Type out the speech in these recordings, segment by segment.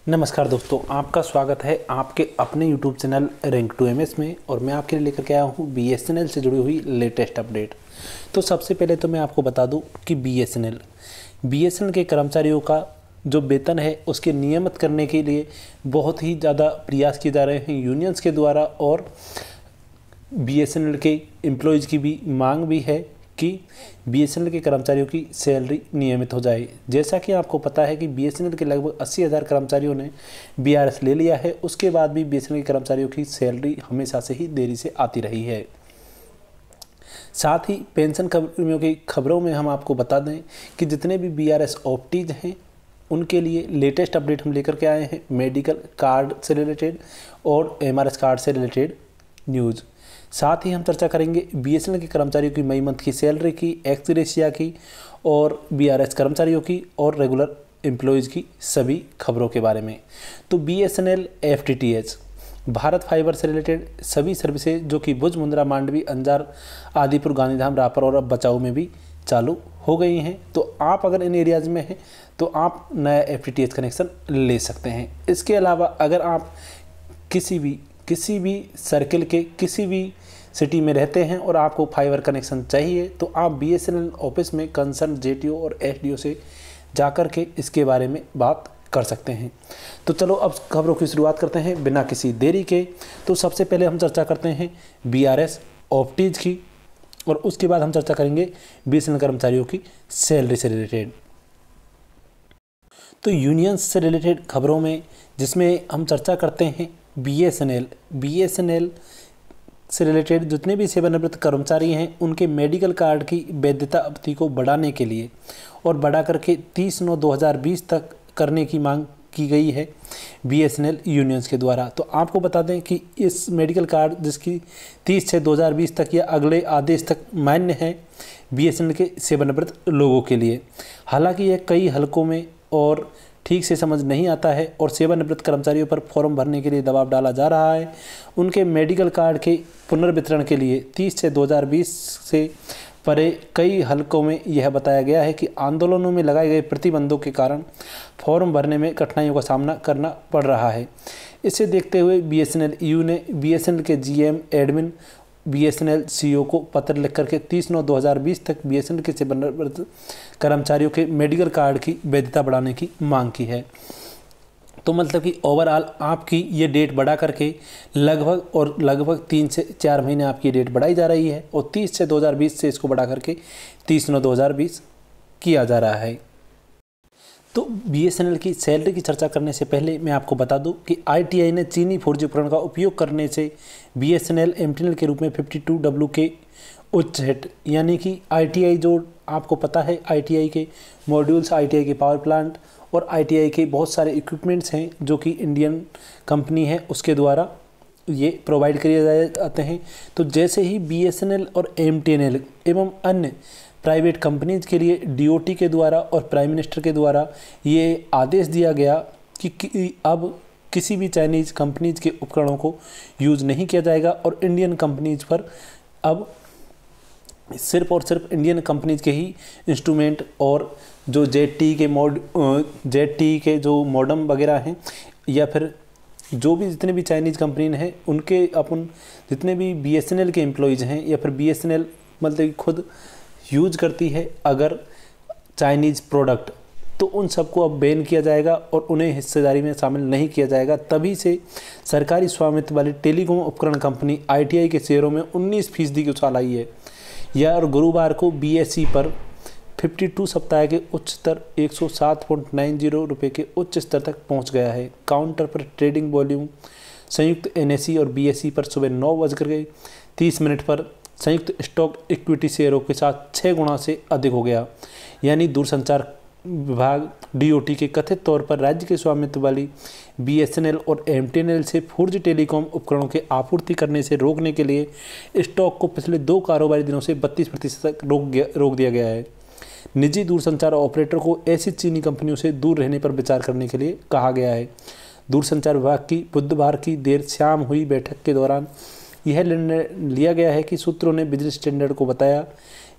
नमस्कार दोस्तों, आपका स्वागत है आपके अपने YouTube channel rank to MS में। और मैं आपके लिए लेकर के आया हूँ BSNL से जुड़ी हुई लेटेस्ट अपडेट। तो सबसे पहले तो मैं आपको बता दूं कि BSNL के कर्मचारियों का जो वेतन है उसके नियमित करने के लिए बहुत ही ज़्यादा प्रयास किए जा रहे हैं यूनियंस के द्वारा। और BSNL के एम्प्लॉयज़ की भी मांग भी है कि BSNL के कर्मचारियों की सैलरी नियमित हो जाए। जैसा कि आपको पता है कि BSNL के लगभग 80,000 कर्मचारियों ने BRS ले लिया है, उसके बाद भी BSNL के कर्मचारियों की सैलरी हमेशा से ही देरी से आती रही है। साथ ही पेंशन कर्मियों की खबरों में हम आपको बता दें कि जितने भी BRS ऑप्टीज हैं उनके लिए लेटेस्ट अपडेट हम लेकर के आए हैं मेडिकल कार्ड से रिलेटेड और MRS कार्ड से रिलेटेड न्यूज़। साथ ही हम चर्चा करेंगे BSNL के कर्मचारियों की मई मंथ की सैलरी की, एक्स ग्रेशिया की और BRS कर्मचारियों की और रेगुलर एम्प्लॉयज़ की सभी खबरों के बारे में। तो BSNL FTTH भारत फाइबर से रिलेटेड सभी सर्विसेज जो कि भुज, मुंद्रा, मांडवी, अंजार, आदिपुर, गांधीधाम, रापर और अब बचाऊ में भी चालू हो गई हैं। तो आप अगर इन एरियाज़ में हैं तो आप नया FTTH कनेक्शन ले सकते हैं। इसके अलावा अगर आप किसी भी सर्किल के किसी भी सिटी में रहते हैं और आपको फाइबर कनेक्शन चाहिए तो आप BSNL ऑफिस में कंसर्न JTO और SDO से जाकर के इसके बारे में बात कर सकते हैं। तो चलो अब खबरों की शुरुआत करते हैं बिना किसी देरी के। तो सबसे पहले हम चर्चा करते हैं BRS ऑप्टीज की और उसके बाद हम चर्चा करेंगे BSNL कर्मचारियों की सैलरी से रिलेटेड। तो यूनियंस से रिलेटेड खबरों में जिसमें हम चर्चा करते हैं BSNL से रिलेटेड जितने भी सेवानिवृत्त कर्मचारी हैं उनके मेडिकल कार्ड की वैधता अवधि को बढ़ाने के लिए और बढ़ा करके 30/9/2020 तक करने की मांग की गई है BSNL यूनियंस के द्वारा। तो आपको बता दें कि इस मेडिकल कार्ड जिसकी 30/6/2020 तक या अगले आदेश तक मान्य है BSNL के सेवानिवृत्त लोगों के लिए। हालांकि यह कई हलकों में और ठीक से समझ नहीं आता है और सेवानिवृत्त कर्मचारियों पर फॉर्म भरने के लिए दबाव डाला जा रहा है। उनके मेडिकल कार्ड के पुनर्वितरण के लिए 30/6/2020 से परे कई हलकों में यह बताया गया है कि आंदोलनों में लगाए गए प्रतिबंधों के कारण फॉर्म भरने में कठिनाइयों का सामना करना पड़ रहा है। इसे देखते हुए BSNL EU ने BSNL के GM एडमिन BSNL CEO को पत्र लिख करके 30/9/2020 तक BSNL के सेवानिवृत्त कर्मचारियों के मेडिकल कार्ड की वैधता बढ़ाने की मांग की है। तो मतलब कि ओवरऑल आपकी ये डेट बढ़ा करके लगभग 3 से 4 महीने आपकी डेट बढ़ाई जा रही है और 30/6/2020 से इसको बढ़ा करके 30/9/2020 किया जा रहा है। तो BSNL की सैलरी की चर्चा करने से पहले मैं आपको बता दूं कि ITI ने चीनी 4G उपकरण का उपयोग करने से BSNL MTNL के रूप में 52W के उच्च हिट यानी कि ITI जो आपको पता है ITI के मॉड्यूल्स, ITI के पावर प्लांट और ITI के बहुत सारे इक्विपमेंट्स हैं जो कि इंडियन कंपनी है उसके द्वारा ये प्रोवाइड किए जाते हैं। तो जैसे ही BSNL और MTNL एवं अन्य प्राइवेट कंपनीज के लिए DOT के द्वारा और प्राइम मिनिस्टर के द्वारा ये आदेश दिया गया कि अब किसी भी चाइनीज़ कंपनीज के उपकरणों को यूज़ नहीं किया जाएगा और इंडियन कंपनीज पर अब सिर्फ और सिर्फ इंडियन कंपनीज के ही इंस्ट्रूमेंट और जो ZTE के जो मॉडम वगैरह हैं या फिर जो भी जितने भी चाइनीज़ कंपनी हैं उनके अपन जितने भी BSNL के एम्प्लॉयज़ हैं या फिर BSNL मतलब खुद यूज करती है अगर चाइनीज़ प्रोडक्ट तो उन सबको अब बैन किया जाएगा और उन्हें हिस्सेदारी में शामिल नहीं किया जाएगा। तभी से सरकारी स्वामित्व वाली टेलीकॉम उपकरण कंपनी ITI के शेयरों में 19% की उछाल आई है। यह और गुरुवार को BSE पर 52 सप्ताह के उच्च स्तर 107.90 रुपये के उच्च स्तर तक पहुंच गया है। काउंटर पर ट्रेडिंग वॉल्यूम संयुक्त NSE और BSE पर सुबह 9:30 पर संयुक्त स्टॉक इक्विटी शेयरों के साथ 6 गुना से अधिक हो गया। यानी दूरसंचार विभाग DOT के कथित तौर पर राज्य के स्वामित्व वाली BSNL और MTNL से 4G टेलीकॉम उपकरणों के आपूर्ति करने से रोकने के लिए स्टॉक को पिछले 2 कारोबारी दिनों से 32% तक रोक दिया गया है। निजी दूरसंचार ऑपरेटर को ऐसी चीनी कंपनियों से दूर रहने पर विचार करने के लिए कहा गया है। दूरसंचार विभाग की बुधवार की देर शाम हुई बैठक के दौरान यह निर्णय लिया गया है कि सूत्रों ने बिजनेस स्टैंडर्ड को बताया।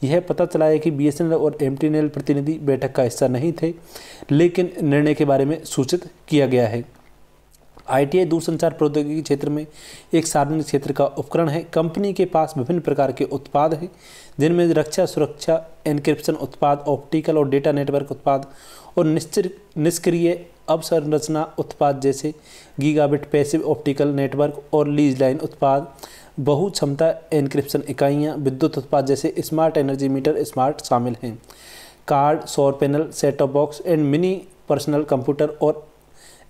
यह पता चला है कि BSNL और MTNL प्रतिनिधि बैठक का हिस्सा नहीं थे, लेकिन निर्णय के बारे में सूचित किया गया है। ITI दूरसंचार प्रौद्योगिकी क्षेत्र में एक सार्वजनिक क्षेत्र का उपकरण है। कंपनी के पास विभिन्न प्रकार के उत्पाद हैं, जिनमें रक्षा, सुरक्षा, एन्क्रिप्शन उत्पाद, ऑप्टिकल और डेटा नेटवर्क उत्पाद और निष्क्रिय अवसंरचना उत्पाद जैसे गीगाबिट पैसिव ऑप्टिकल नेटवर्क और लीज लाइन उत्पाद, बहु क्षमता एन्क्रिप्शन इकाइयाँ, विद्युत उत्पाद जैसे स्मार्ट एनर्जी मीटर स्मार्ट शामिल हैं। कार्ड, सौर panel, set top box and mini personal computer और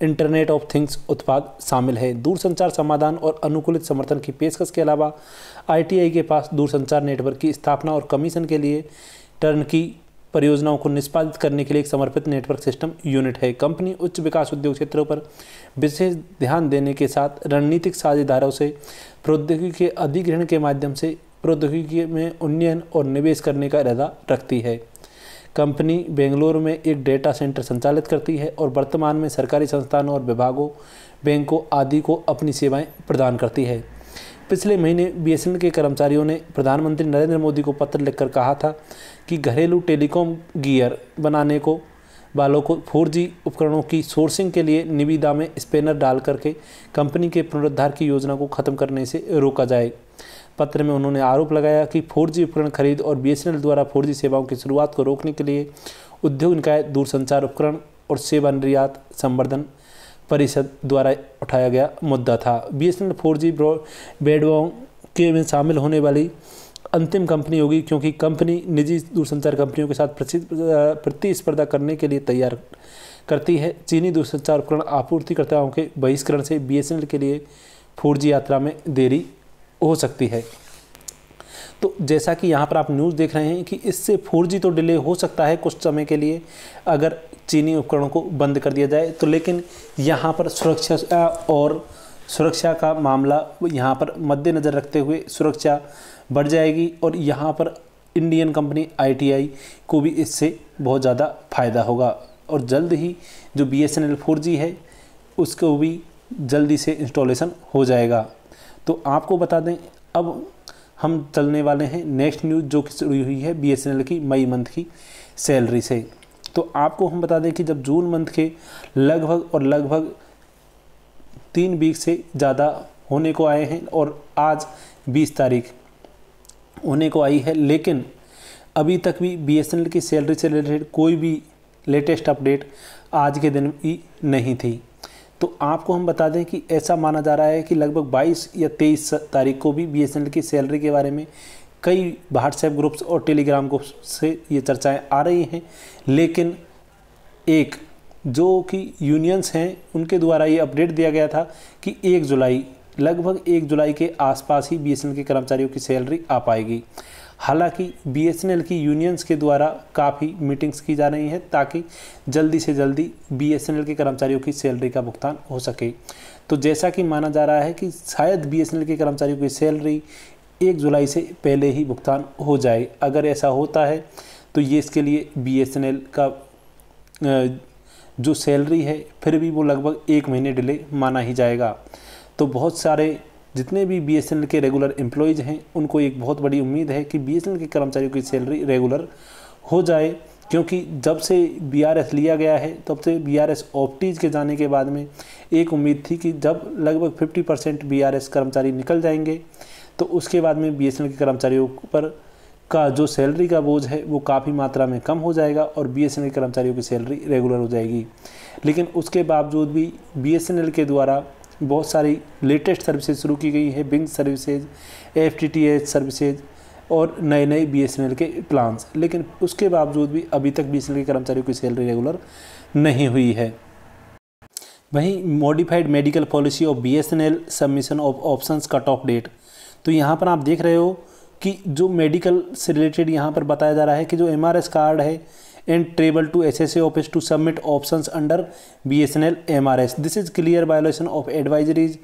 इंटरनेट ऑफ थिंग्स उत्पाद शामिल है। दूरसंचार समाधान और अनुकूलित समर्थन की पेशकश के अलावा ITI के पास दूरसंचार नेटवर्क की स्थापना और कमीशन के लिए टर्नकी परियोजनाओं को निष्पादित करने के लिए एक समर्पित नेटवर्क सिस्टम यूनिट है। कंपनी उच्च विकास उद्योग क्षेत्रों पर विशेष ध्यान देने के साथ रणनीतिक साझेदारों से प्रौद्योगिकी के अधिग्रहण के माध्यम से प्रौद्योगिकी में उन्नयन और निवेश करने का इरादा रखती है। कंपनी बेंगलुरु में एक डेटा सेंटर संचालित करती है और वर्तमान में सरकारी संस्थानों और विभागों, बैंकों आदि को अपनी सेवाएं प्रदान करती है। पिछले महीने BSNL के कर्मचारियों ने प्रधानमंत्री नरेंद्र मोदी को पत्र लिखकर कहा था कि घरेलू टेलीकॉम गियर बनाने को वालों को 4G उपकरणों की सोर्सिंग के लिए निविदा में स्पैनर डाल करके कंपनी के पुनरुद्धार की योजना को खत्म करने से रोका जाए। पत्र में उन्होंने आरोप लगाया कि 4G उपकरण खरीद और BSNL द्वारा 4G सेवाओं की शुरुआत को रोकने के लिए उद्योग निकाय दूरसंचार उपकरण और सेवा निर्यात संवर्धन परिषद द्वारा उठाया गया मुद्दा था। BSNL 4G ब्रॉडबैंड के में शामिल होने वाली अंतिम कंपनी होगी, क्योंकि कंपनी निजी दूरसंचार कंपनियों के साथ प्रतिस्पर्धा करने के लिए तैयार करती है। चीनी दूरसंचार उपकरण आपूर्तिकर्ताओं के बहिष्करण से BSNL के लिए 4G यात्रा में देरी हो सकती है। तो जैसा कि यहाँ पर आप न्यूज़ देख रहे हैं कि इससे 4G तो डिले हो सकता है कुछ समय के लिए अगर चीनी उपकरणों को बंद कर दिया जाए तो, लेकिन यहाँ पर सुरक्षा का मामला यहाँ पर मद्देनज़र रखते हुए सुरक्षा बढ़ जाएगी और यहाँ पर इंडियन कंपनी ITI को भी इससे बहुत ज़्यादा फ़ायदा होगा और जल्द ही जो BSNL 4G है उसको भी जल्दी से इंस्टॉलेशन हो जाएगा। तो आपको बता दें, अब हम चलने वाले हैं नेक्स्ट न्यूज़ जो कि शुरू हुई है BSNL की मई मंथ की सैलरी से। तो आपको हम बता दें कि जब जून मंथ के लगभग 3 वीक से ज़्यादा होने को आए हैं और आज 20 तारीख होने को आई है, लेकिन अभी तक भी BSNL की सैलरी से रिलेटेड कोई भी लेटेस्ट अपडेट आज के दिन भी नहीं थी। तो आपको हम बता दें कि ऐसा माना जा रहा है कि लगभग 22 या 23 तारीख को भी BSNL की सैलरी के बारे में कई व्हाट्सएप ग्रुप्स और टेलीग्राम ग्रुप्स से ये चर्चाएं आ रही हैं, लेकिन एक जो कि यूनियंस हैं उनके द्वारा ये अपडेट दिया गया था कि लगभग 1 जुलाई के आसपास ही BSNL के कर्मचारियों की सैलरी आ पाएगी। हालांकि BSNL की यूनियंस के द्वारा काफ़ी मीटिंग्स की जा रही हैं ताकि जल्दी से जल्दी BSNL के कर्मचारियों की सैलरी का भुगतान हो सके। तो जैसा कि माना जा रहा है कि शायद BSNL के कर्मचारियों की सैलरी 1 जुलाई से पहले ही भुगतान हो जाए। अगर ऐसा होता है तो ये इसके लिए BSNL का जो सैलरी है फिर भी वो लगभग 1 महीने डिले माना ही जाएगा। तो बहुत सारे जितने भी BSNL के रेगुलर एम्प्लॉयज़ हैं उनको एक बहुत बड़ी उम्मीद है कि BSNL के कर्मचारियों की सैलरी रेगुलर हो जाए, क्योंकि जब से BRS लिया गया है तब से BRS ऑप्टीज के जाने के बाद में एक उम्मीद थी कि जब लगभग 50% BRS कर्मचारी निकल जाएंगे तो उसके बाद में BSNL के कर्मचारियों पर का जो सैलरी का बोझ है वो काफ़ी मात्रा में कम हो जाएगा और BSNL के कर्मचारियों की सैलरी रेगुलर हो जाएगी। लेकिन उसके बावजूद भी BSNL के द्वारा बहुत सारी लेटेस्ट सर्विसेज शुरू की गई है, बिंग सर्विसेज, FTTH सर्विसेज और नए BSNL के प्लान्स, लेकिन उसके बावजूद भी अभी तक BSNL के कर्मचारियों की सैलरी रेगुलर नहीं हुई है। वहीं modified medical policy of BSNL submission of options cut off date. तो यहाँ पर आप देख रहे हो कि जो मेडिकल से रिलेटेड यहाँ पर बताया जा रहा है कि जो MRS कार्ड है and travel to SSA office to submit options under BSNL MRS. This is clear violation of advisories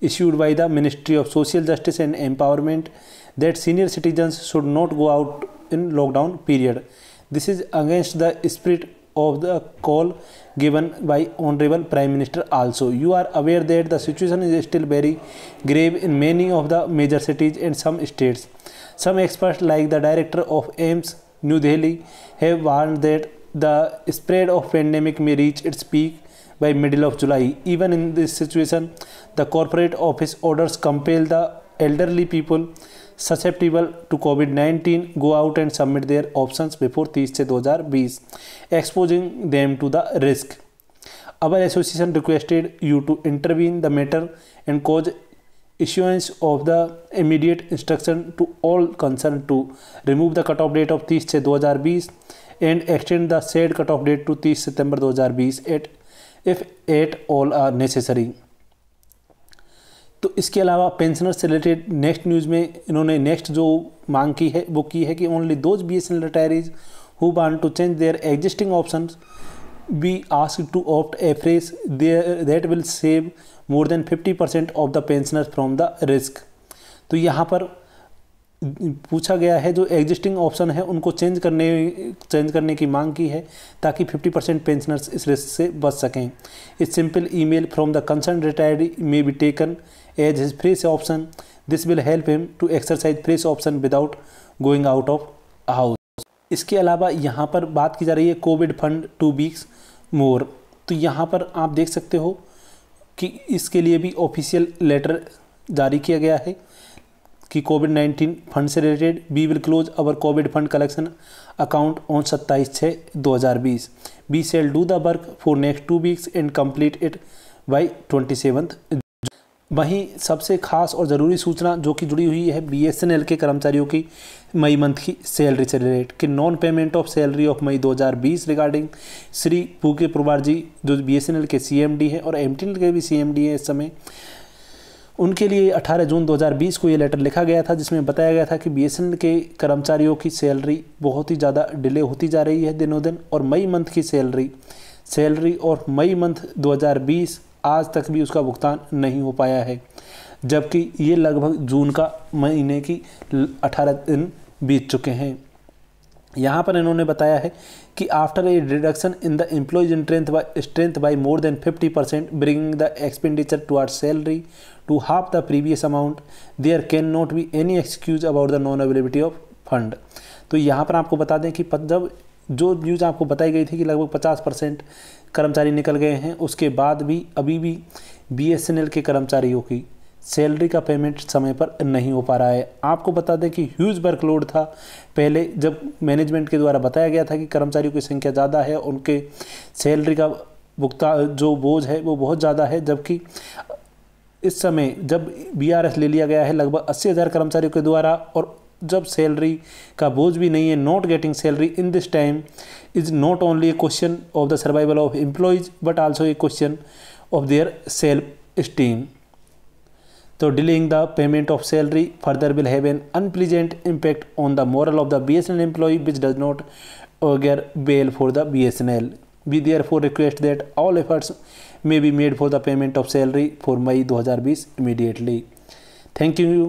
issued by the Ministry of Social Justice and Empowerment that senior citizens should not go out in lockdown period. This is against the spirit of the call given by Honorable Prime Minister also. You are aware that the situation is still very grave in many of the major cities and some states. Some experts like the director of AIIMS New Delhi have warned that the spread of pandemic may reach its peak by middle of July. Even in this situation, the corporate office orders compel the elderly people susceptible to COVID-19 go out and submit their options before 30/6/2020, exposing them to the risk. Our association requested you to intervene the matter and cause issuance of the immediate instruction to all concerned to remove the cutoff date of 30/6/2020 and extend the said cutoff date to 30 September 2020 if at all are necessary. तो इसके अलावा pensioner से related next news में इन्होंने next जो मांग की है वो की है कि only those BSNL retirees who want to change their existing options be asked to opt afresh that will save more than 50% of the pensioners from the risk. तो यहाँ पर पूछा गया है जो एग्जिस्टिंग ऑप्शन है उनको चेंज करने की मांग की है ताकि 50% पेंशनर्स इस रिस्क से बच सकें. इस simple email from the concern retiree may be taken as his fresh option. This will help him to exercise fresh option without going out of house. इसके अलावा यहाँ पर बात की जा रही है कोविड फंड 2 वीक्स मोर. तो यहाँ पर आप देख सकते हो कि इसके लिए भी ऑफिशियल लेटर जारी किया गया है कि कोविड-19 फंड से related we will close our covid fund collection account on 27/6/2020. We shall do the work for next 2 weeks and complete it by 27th. वहीं सबसे खास और ज़रूरी सूचना जो कि जुड़ी हुई है BSNL के कर्मचारियों की मई मंथ की सैलरी से रिलेटेड कि non payment of salary of May 2020 regarding Shri पूके पुरवार जी जो BSNL के CMD हैं और MTNL के भी CMD हैं इस समय, उनके लिए 18 जून 2020 को ये लेटर लिखा गया था जिसमें बताया गया था कि BSNL के कर्मचारियों की सैलरी बहुत ही ज़्यादा डिले होती जा रही है दिनों दिन और मई मंथ की सैलरी और मई मंथ 2020 आज तक भी उसका भुगतान नहीं हो पाया है, जबकि ये लगभग जून का महीने की 18 दिन बीत चुके हैं. यहाँ पर इन्होंने बताया है कि after a reduction in the employees strength by more than 50% bringing the expenditure towards salary to half the previous amount there can not be any excuse about the non availability of fund. तो यहाँ पर आपको बता दें कि जब जो news आपको बताई गई थी कि लगभग 50% कर्मचारी निकल गए हैं, उसके बाद भी अभी भी BSNL के कर्मचारियों की सैलरी का पेमेंट समय पर नहीं हो पा रहा है. आपको बता दें कि ह्यूज वर्कलोड था पहले जब मैनेजमेंट के द्वारा बताया गया था कि कर्मचारियों की संख्या ज़्यादा है, उनके सैलरी का भुगतान जो बोझ है वो बहुत ज़्यादा है, जबकि इस समय जब BRS ले लिया गया है लगभग 80,000 कर्मचारियों के द्वारा और जब सैलरी का बोझ भी नहीं है, not getting salary in this time is not only a question of the survival of employees but also a question of their self esteem. तो delaying the payment of salary further will have an unpleasant impact on the morale of the BSNL employee which does not augur well for the BSNL. We therefore request that all efforts may be made for the payment of salary for May 2020 immediately. Thank you.